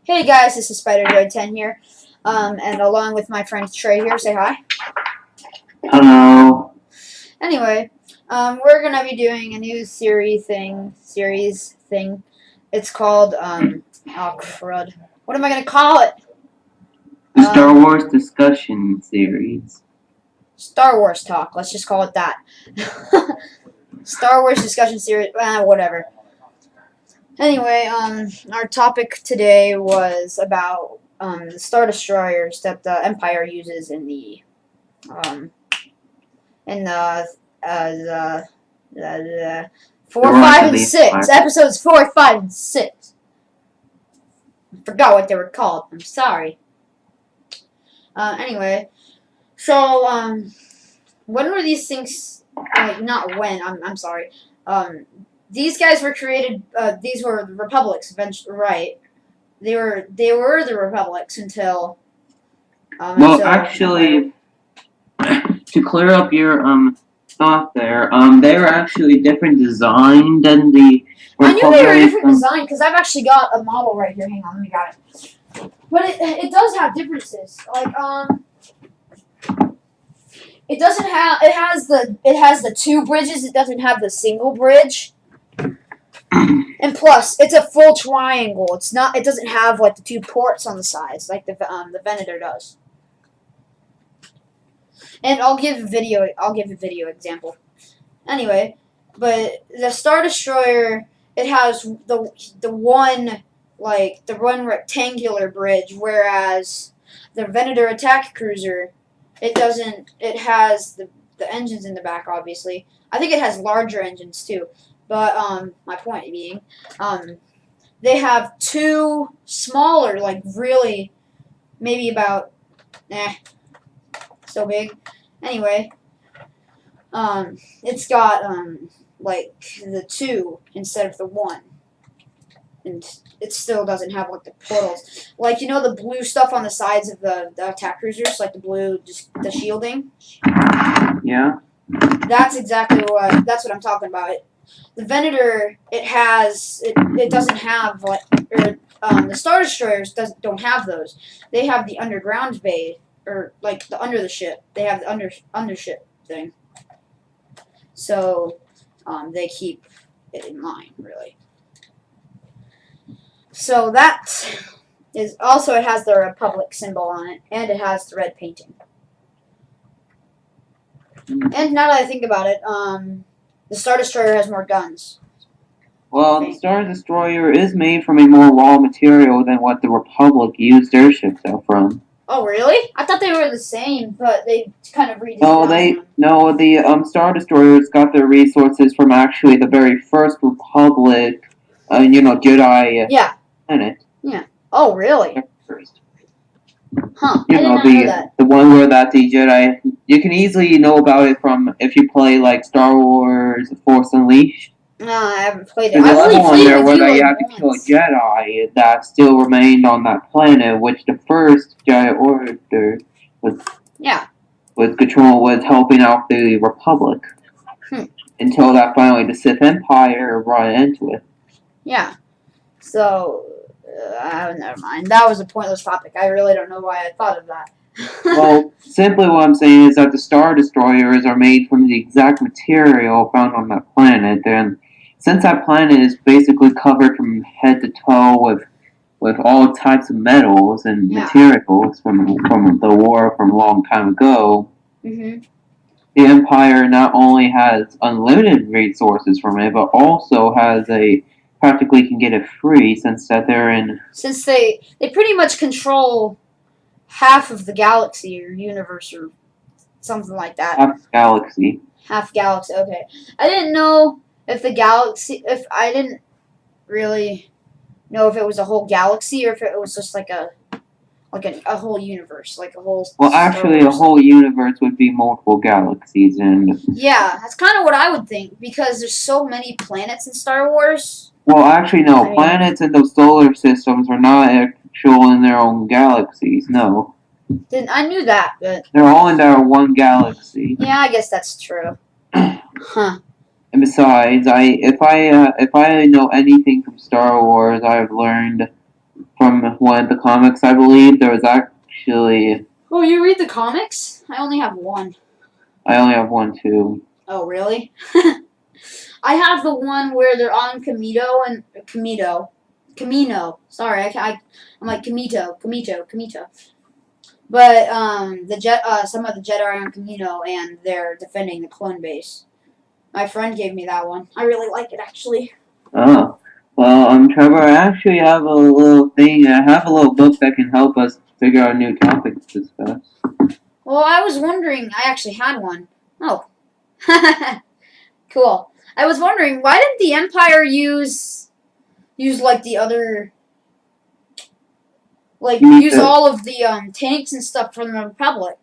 Hey guys, this is SpiderDroid10 here, and along with my friend Trey here, say hi. Hello. Anyway, we're gonna be doing a new series thing. It's called, oh crud. What am I gonna call it? The Star Wars discussion series. Star Wars talk, let's just call it that. Star Wars discussion series, whatever. Anyway, our topic today was about the Star Destroyers that the Empire uses in the 4, 5, and 6 episodes 4, 5, and 6. I forgot what they were called. I'm sorry. Anyway, so when were these things? Not when. I'm sorry. These guys were created. These were the republics, eventually, right? They were the republics until. Well, actually, to clear up your thought there, they were actually different design than the. I knew they were different design because I've actually got a model right here. Hang on, let me grab it. But it does have differences. Like it doesn't have. It has the two bridges. It doesn't have the single bridge. And plus, it's a full triangle. It's not. It doesn't have like the two ports on the sides like the Venator does. And I'll give a video example. Anyway, but the Star Destroyer, it has the one rectangular bridge, whereas the Venator attack cruiser, it doesn't. It has the engines in the back, obviously. I think it has larger engines too. But my point being, they have two smaller, like really, maybe about, so big. Anyway, it's got like the two instead of the one, and it still doesn't have like the portals, like the blue stuff on the sides of the attack cruisers, like the blue, just the shielding. Yeah. That's exactly that's what I'm talking about. The Venator, it doesn't have the Star Destroyers don't have those. They have the underground bay, or like the under the ship. They have the undership thing. So they keep it in line, really. So that is also, it has the Republic symbol on it, and it has the red painting. And now that I think about it, the Star Destroyer has more guns. Well, the Star Destroyer is made from a more raw material than what the Republic used their ships out from. Oh, really? I thought they were the same, but they kind of redesigned them. No, the Star Destroyers got their resources from actually the very first Republic, Jedi planet. Yeah. Oh, really? First. Huh. I did not know that. The one where that the Jedi, you can easily know about it from if you play like Star Wars: Force Unleashed. No, I haven't played it. There's a level on there where they have to kill a Jedi that still remained on that planet, which the first Jedi Order was helping out the Republic until that finally the Sith Empire brought into it. Yeah. So. Never mind. That was a pointless topic. I really don't know why I thought of that. Well, simply what I'm saying is that the Star Destroyers are made from the exact material found on that planet, and since that planet is basically covered from head to toe with all types of metals and materials from the war from a long time ago, the Empire not only has unlimited resources from it, but also has practically can get it free since they pretty much control half of the galaxy or universe or something like that. Half galaxy, okay. I didn't know if I didn't really know if it was a whole galaxy or if it was just like a whole universe, like a whole. Well, actually, a whole universe would be multiple galaxies, and yeah, that's kind of what I would think because there's so many planets in Star Wars. Well, actually, no. Planets in those solar systems are not actual in their own galaxies. No. Then I knew that, but they're all in their one galaxy. Yeah, I guess that's true. Huh. And besides, if I know anything from Star Wars, I've learned from one of the comics, I believe. There was actually... Oh, you read the comics? I only have one. I only have one, too. Oh, really? I have the one where they're on Camino. Sorry, I'm like Camito. But some of the Jedi are on Camino, and they're defending the clone base. My friend gave me that one. I really like it, actually. Oh. Well, Trevor, I actually have a little thing. I have a little book that can help us figure out new topics to discuss. Well, I was wondering. I actually had one. Oh. Cool. I was wondering, why didn't the Empire use like the other, like use all of the tanks and stuff from the Republic?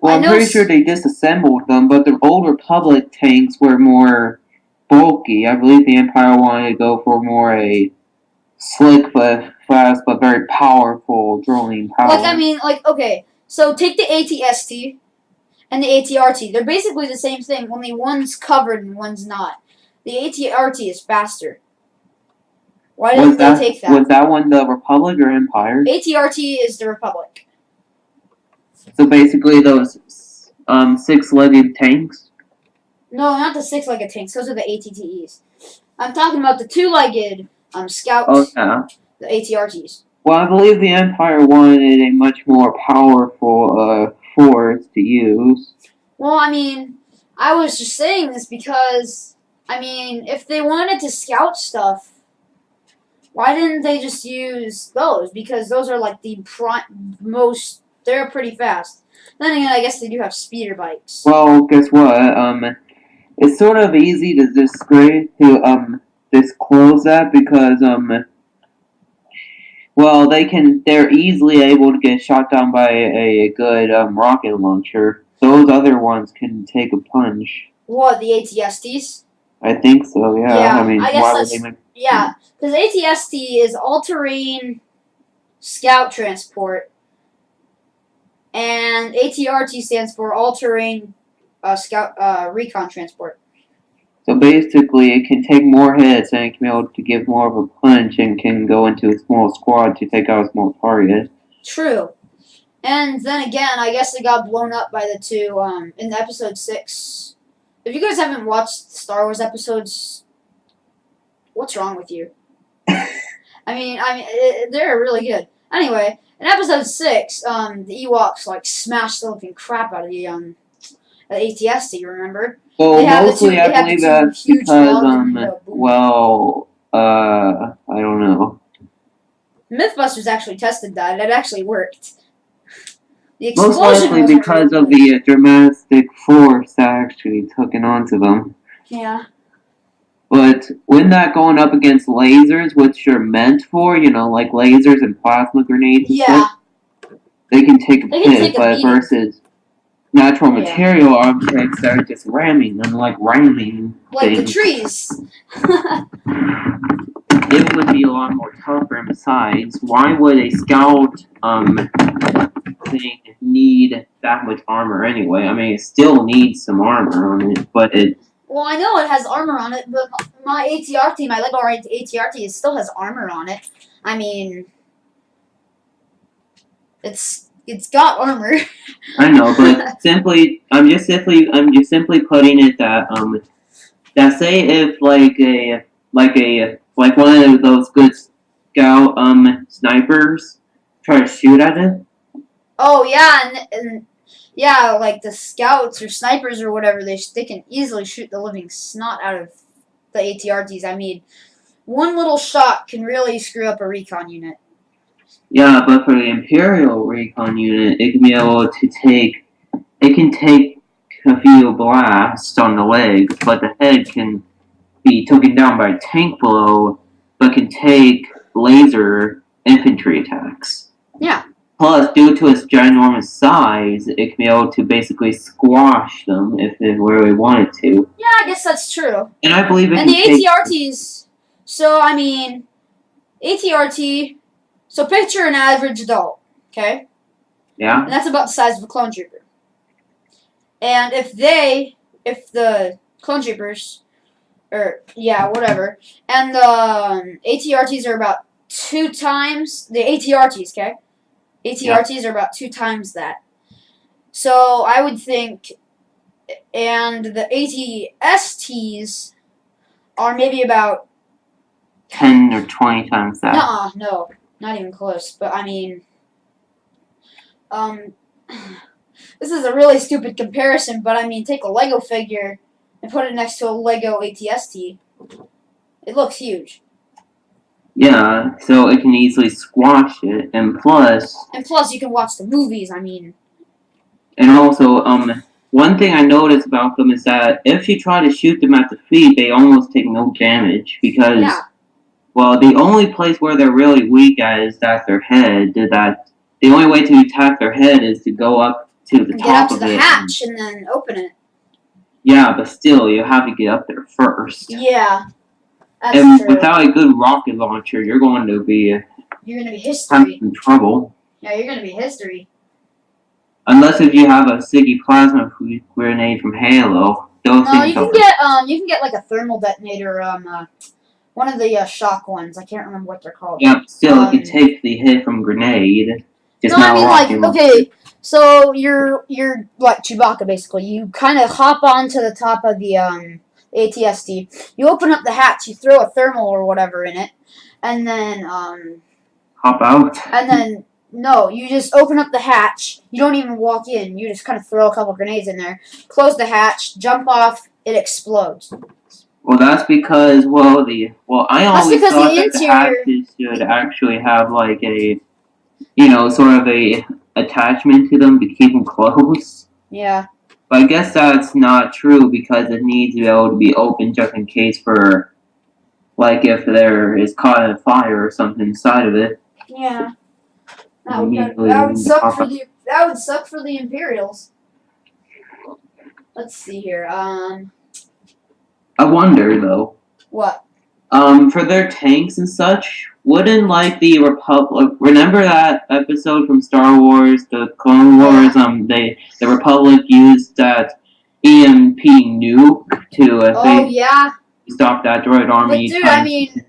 Well, I'm pretty sure they disassembled them, but the old Republic tanks were more bulky. I believe the Empire wanted to go for more a slick but fast but very powerful drilling power. Okay, so take the ATST and the ATRT. They're basically the same thing, only one's covered and one's not. The ATRT is faster. Why didn't they take that? Was that one the Republic or Empire? ATRT is the Republic. So basically those six-legged tanks? No, not the six-legged tanks. Those are the ATTEs. I'm talking about the two-legged scouts. Oh, yeah. The ATRTs. Well, I believe the Empire wanted a much more powerful force to use. Well, I mean, I was just saying this because, I mean, if they wanted to scout stuff, why didn't they just use those? Because those are like the most, they're pretty fast. Then again, I guess they do have speeder bikes. Well, guess what? It's sort of easy to disclose that because, well, they're easily able to get shot down by a good rocket launcher. Those other ones can take a punch. What, the ATSTs? I think so, yeah. Yeah, I mean, why would they make... Yeah, because ATST is all-terrain scout transport, and ATRT stands for all-terrain scout recon transport. So basically, it can take more hits and it can be able to give more of a punch and can go into a small squad to take out a small target. True. And then again, I guess it got blown up by the two in episode 6. If you guys haven't watched Star Wars episodes, what's wrong with you? I mean, they're really good. Anyway, in episode 6, the Ewoks like smashed the living crap out of the ATST. Remember? Well, mostly I believe that's because I don't know. Mythbusters actually tested that. It actually worked. The Most likely because of the dramatic force that actually took it onto them. Yeah. But when that going up against lasers, which are meant for, like lasers and plasma grenades and stuff, they can take a hit, but versus natural material objects that are just ramming them, like ramming things. The trees. It would be a lot more tougher, and besides, why would a scout thing need that much armor anyway? I mean, it still needs some armor on it, but it... Well, I know it has armor on it, but my ATRT, my Lego ATRT, still has armor on it. I mean, it's got armor. I know, but I'm just simply putting it that say if like one of those good scout snipers try to shoot at it. Oh yeah, and yeah, like the scouts or snipers or whatever, they can easily shoot the living snot out of the ATRTs. I mean, one little shot can really screw up a recon unit. Yeah, but for the Imperial recon unit, it can be able to take a few blasts on the legs, but the head can be taken down by a tank blow, but can take laser infantry attacks. Yeah. Plus, due to its ginormous size, it can be able to basically squash them if it really wanted to. Yeah, I guess that's true. And I believe it and the ATRTs, so I mean, ATRT, so picture an average adult, okay? Yeah. And that's about the size of a clone trooper. And if the clone troopers, or, yeah, whatever, and the ATRTs are about 2 times the ATRTs. Okay, ATRTs are about 2 times that. So I would think, and the ATSTs are maybe about 10 or 20 times that. no, not even close. But I mean, this is a really stupid comparison. But I mean, take a Lego figure and put it next to a Lego ATST. It looks huge. Yeah, so it can easily squash it, and plus, you can watch the movies. I mean, and also, one thing I noticed about them is that if you try to shoot them at the feet, they almost take no damage because, well, the only place where they're really weak at is at their head. That the only way to attack their head is to go up to the top of it. Get up to the hatch and then open it. Yeah, but still, you have to get up there first. Yeah. And without a good rocket launcher, you're going to be history. having some trouble. Yeah, you're going to be history. Unless if you have a Siggy plasma grenade from Halo, those things. You can get like a thermal detonator. One of the shock ones. I can't remember what they're called. Yeah, but still, you take the hit from grenade. Just okay. So you're like Chewbacca basically. You kind of hop onto the top of the ATST. You open up the hatch, you throw a thermal or whatever in it, and then hop out. And then no, you just open up the hatch. You don't even walk in. You just kind of throw a couple grenades in there. Close the hatch, jump off, it explodes. Well, that's because I always thought that the hatches should actually have like a, sort of a attachment to them to keep them closed. Yeah. But I guess that's not true because it needs to be able to be open just in case for, like, if there is caught in a fire or something inside of it. Yeah. That would suck for the Imperials. Let's see here. I wonder though. What? For their tanks and such, wouldn't like the Republic? Remember that episode from Star Wars, the Clone Wars? The Republic used that EMP nuke to stop that droid army. But dude, I mean,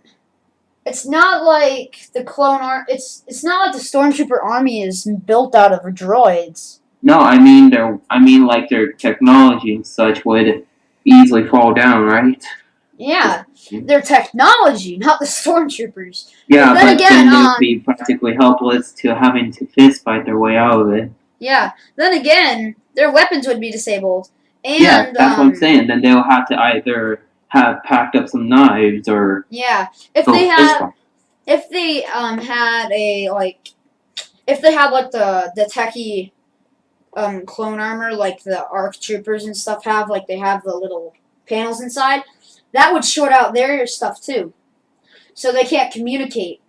it's not like the clone It's not like the stormtrooper army is built out of droids. No, I mean their technology and such would easily fall down, right? Yeah, their technology, not the stormtroopers. Yeah, but then they'd be practically helpless to having to fist fight their way out of it. Yeah, then again, their weapons would be disabled. And, yeah, that's what I'm saying. Then they'll have to either have packed up some knives or if they had the techie clone armor like the ARC troopers and stuff have, like they have the little panels inside, that would short out their stuff too, so they can't communicate.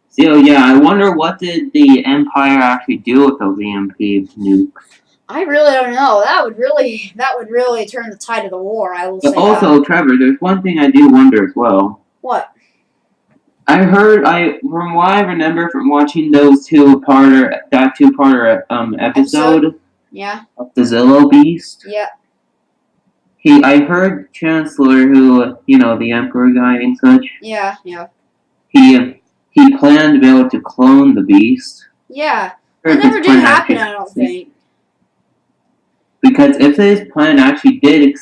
So yeah, I wonder what did the Empire actually do with those EMP nukes? I really don't know. That would really turn the tide of the war. I will say. But also, Trevor, there's one thing I do wonder as well. What? From what I remember from watching those two-parter episode. Yeah. Of the Zillo Beast. Yeah. I heard Chancellor, who the Emperor guy and such. Yeah. He planned to be able to clone the Beast. Yeah. That never did happen, I don't think. Because if this plan actually did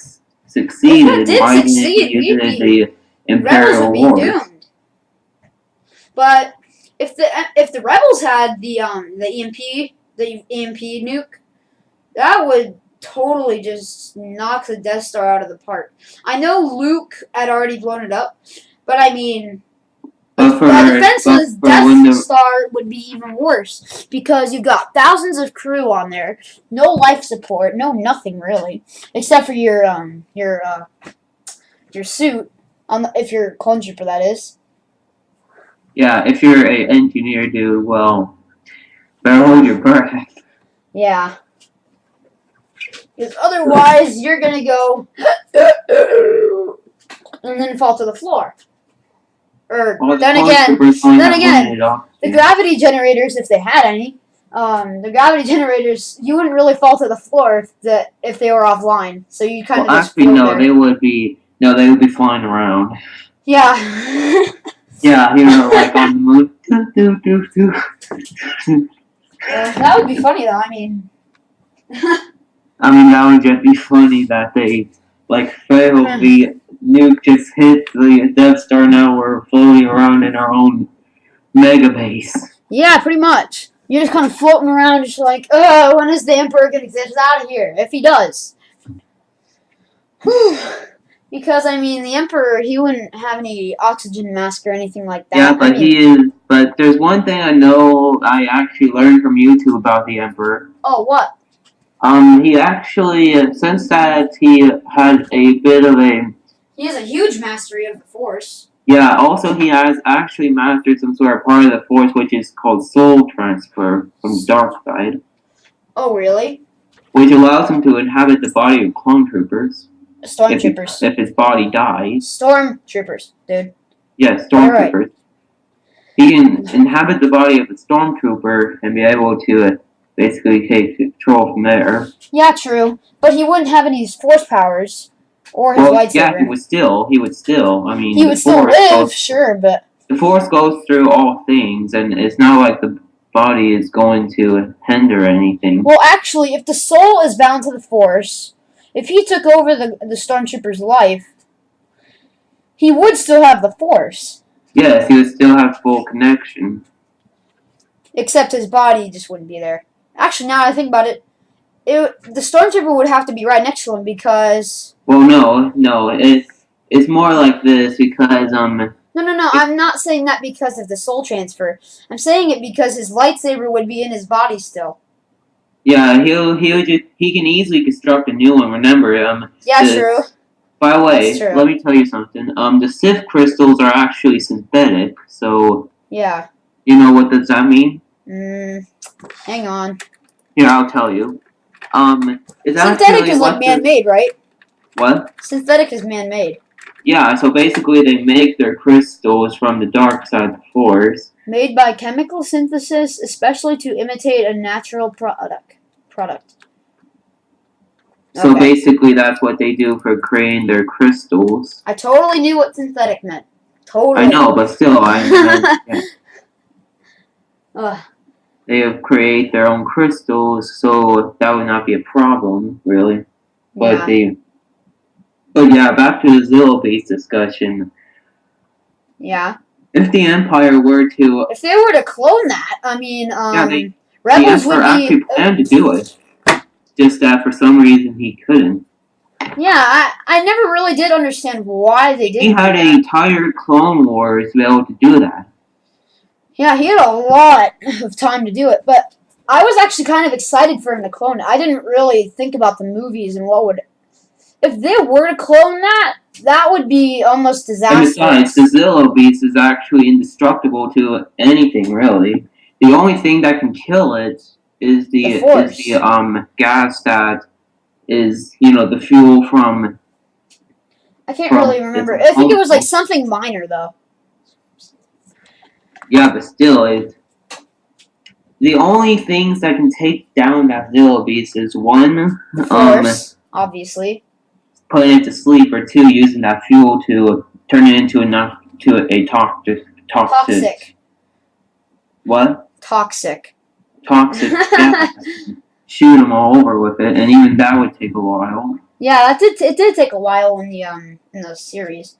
succeed, why didn't it use it in the Imperial War? Doomed. But if the rebels had the EMP nuke, that would totally just knock the Death Star out of the park. I know Luke had already blown it up, but I mean, the defenseless Death Star would be even worse because you've got thousands of crew on there, no life support, no nothing really, except for your suit if you're a clone trooper, that is. Yeah, if you're an engineer, dude, well, better hold your breath. Yeah. Because otherwise, you're gonna go and then fall to the floor. Then again, the gravity generators, if they had any, you wouldn't really fall to the floor if they were offline. So you kind of just actually no, they would be flying around. Yeah. Yeah, you know, like on the moon. Doo, doo, doo, doo. That would be funny though. I mean, I mean, that would just be funny that they, like, failed. The nuke just hit the Death Star. Now we're floating around in our own mega base. yeah, pretty much. You're just kind of floating around, just like, when is the Emperor gonna get us out of here? If he does. Whew. Because, I mean, the Emperor, he wouldn't have any oxygen mask or anything like that. Yeah, but I mean, But there's one thing I know I actually learned from YouTube about the Emperor. oh, what? He actually, since that he had a bit of a. He has a huge mastery of the Force. Yeah, also he has actually mastered some sort of part of the Force, which is called soul transfer from the dark side. Oh, really? Which allows him to inhabit the body of clone troopers. Stormtroopers. If his body dies. Stormtroopers, dude. Yes, stormtroopers. Right. He can inhabit the body of a stormtrooper and be able to basically take control from there. Yeah, true. But he wouldn't have any Force powers. Or his lightsaber. Yeah, he would still. I mean, he would still live, sure, but the Force goes through all things, and it's not like the body is going to hinder anything. Well, actually, if the soul is bound to the Force, if he took over the Stormtrooper's life, he would still have the Force. Yes, he would still have full connection. Except his body just wouldn't be there. Actually, now I think about it, the Stormtrooper would have to be right next to him because... Well, no, it's more like this because, No, I'm not saying that because of the soul transfer. I'm saying it because his lightsaber would be in his body still. Yeah, he can easily construct a new one. Remember, true. By the way, let me tell you something. The Sith crystals are actually synthetic, so... Yeah. You know what does that mean? Hang on. Here, I'll tell you. Synthetic is like man-made, right? What? Synthetic is man-made. Yeah, so basically they make their crystals from the dark side of the Force. Made by chemical synthesis, especially to imitate a natural product. So basically that's what they do for creating their crystals. I totally knew what synthetic meant. Totally. I know, but still, they create their own crystals, so that would not be a problem, really. But yeah, back to the Zillo base discussion. Yeah. If the Empire were to... If they were to clone that, I mean, Rebels would be... actually planned to do it. Just that for some reason he couldn't. Yeah, I never really did understand why they didn't. He had an entire Clone Wars to be able to do that. Yeah, he had a lot of time to do it, but I was actually kind of excited for him to clone it. I didn't really think about the movies and what would... If they were to clone that, that would be almost disastrous. And besides, the Zillo Beast is actually indestructible to anything, really. The only thing that can kill it is the gas that is, the fuel from... I can't really remember. I think it was like something minor, though. Yeah, but still, the only things that can take down that Zillo Beast is one, Force, obviously. Putting it to sleep, or two, using that fuel to turn it into a toxic. What? Toxic. Yeah. Shoot them all over with it, and even that would take a while. Yeah, it did take a while in the series.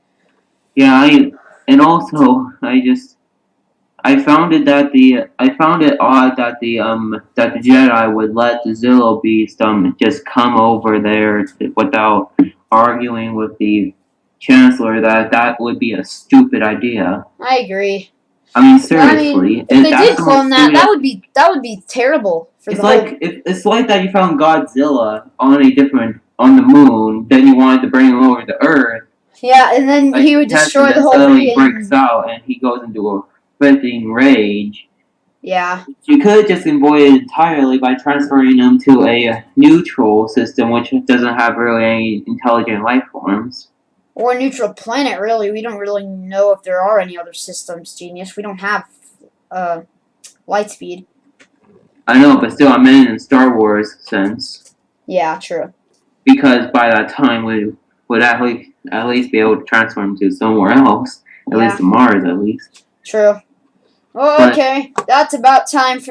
Yeah, I found it odd that the Jedi would let the Zillo Beast just come over there without arguing with the Chancellor. That would be a stupid idea. I agree. I mean, seriously. If they did clone that would be terrible. It's like that you found Godzilla on the moon, then you wanted to bring him over to Earth. Yeah, and then he would destroy the whole thing. He breaks out and he goes into a venting rage. Yeah. You could just avoid it entirely by transferring them to a neutral system, which doesn't have really any intelligent life forms. Or a neutral planet, really. We don't really know if there are any other systems, Genius. We don't have light speed. I know, but still, I meant in Star Wars sense. Yeah, true. Because by that time, we would at least be able to transform to somewhere else. At least to Mars, at least. True. Oh, But- okay. That's about time for